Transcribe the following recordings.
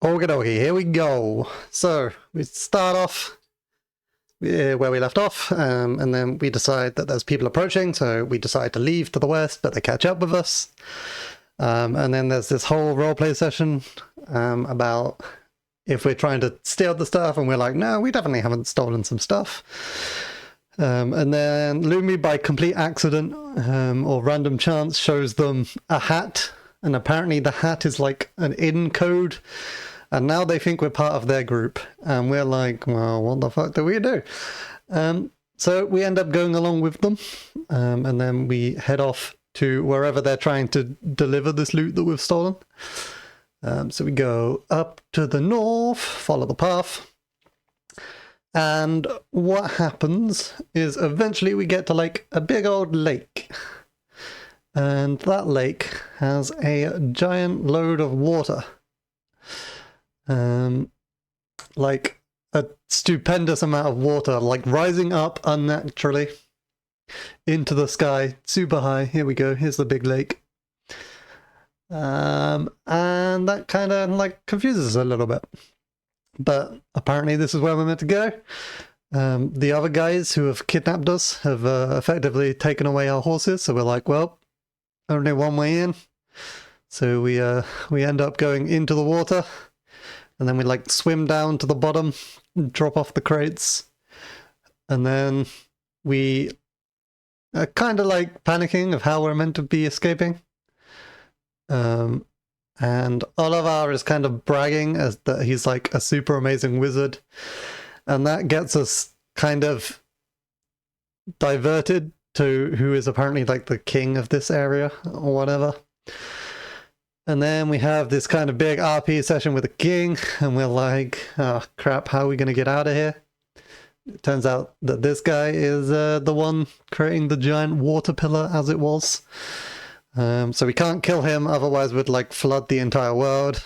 Okie dokie, here we go. So we start off where we left off, and then we decide that there's people approaching, so we decide to leave to the west, but they catch up with us. And then there's this whole roleplay session about if we're trying to steal the stuff, and we're like, no, we definitely haven't stolen some stuff. And then Lumi, by complete accident or random chance, shows them a hat, and apparently the hat is like an in code. And now they think we're part of their group. And we're like, well, what the fuck do we do? So we end up going along with them. And then we head off to wherever they're trying to deliver this loot that we've stolen. So we go up to the north, follow the path. And what happens is eventually we get to like a big old lake. And that lake has a giant load of water. Like a stupendous amount of water, like rising up unnaturally into the sky, super high. Here we go, here's the big lake. And that kind of like confuses us a little bit. But apparently this is where we're meant to go. The other guys who have kidnapped us have effectively taken away our horses, so we're like, well, only one way in. So we end up going into the water. And then we like swim down to the bottom, drop off the crates, and then we are kind of like panicking of how we're meant to be escaping. And Oliver is kind of bragging as that he's like a super amazing wizard, and that gets us kind of diverted to who is apparently like the king of this area or whatever. And then we have this kind of big RP session with the king, and we're like, oh crap, how are we going to get out of here? It turns out that this guy is the one creating the giant water pillar as it was. So we can't kill him, otherwise we'd like flood the entire world.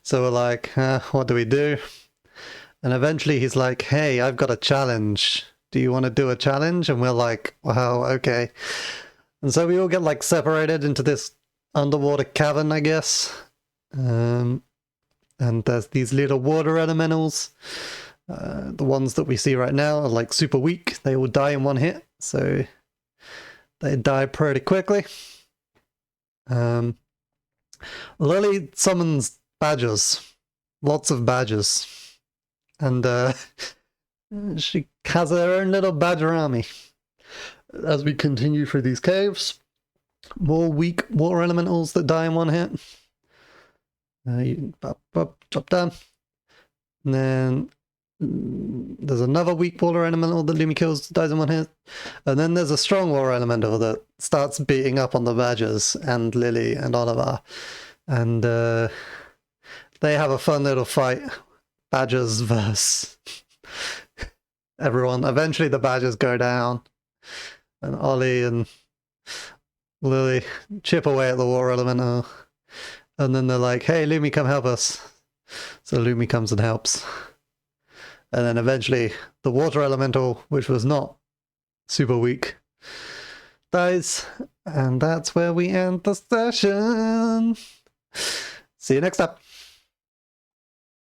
So we're like, what do we do? And eventually he's like, hey, I've got a challenge. Do you want to do a challenge? And we're like, wow, okay. And so we all get like separated into this underwater cavern, I guess. And there's these little water elementals. The ones that we see right now are like super weak. They all die in one hit, so they die pretty quickly. Lily summons badgers. Lots of badgers. And she has her own little badger army. As we continue through these caves, more weak water elementals that die in one hit. You drop down. And then there's another weak water elemental that Lumi kills, dies in one hit. And then there's a strong water elemental that starts beating up on the badgers and Lily and Oliver. And they have a fun little fight. Badgers versus everyone. Eventually the badgers go down. And Ollie and Lily chip away at the water elemental, and then they're like, hey, Lumi, come help us. So Lumi comes and helps. And then eventually the water elemental, which was not super weak, dies. And that's where we end the session. See you next time.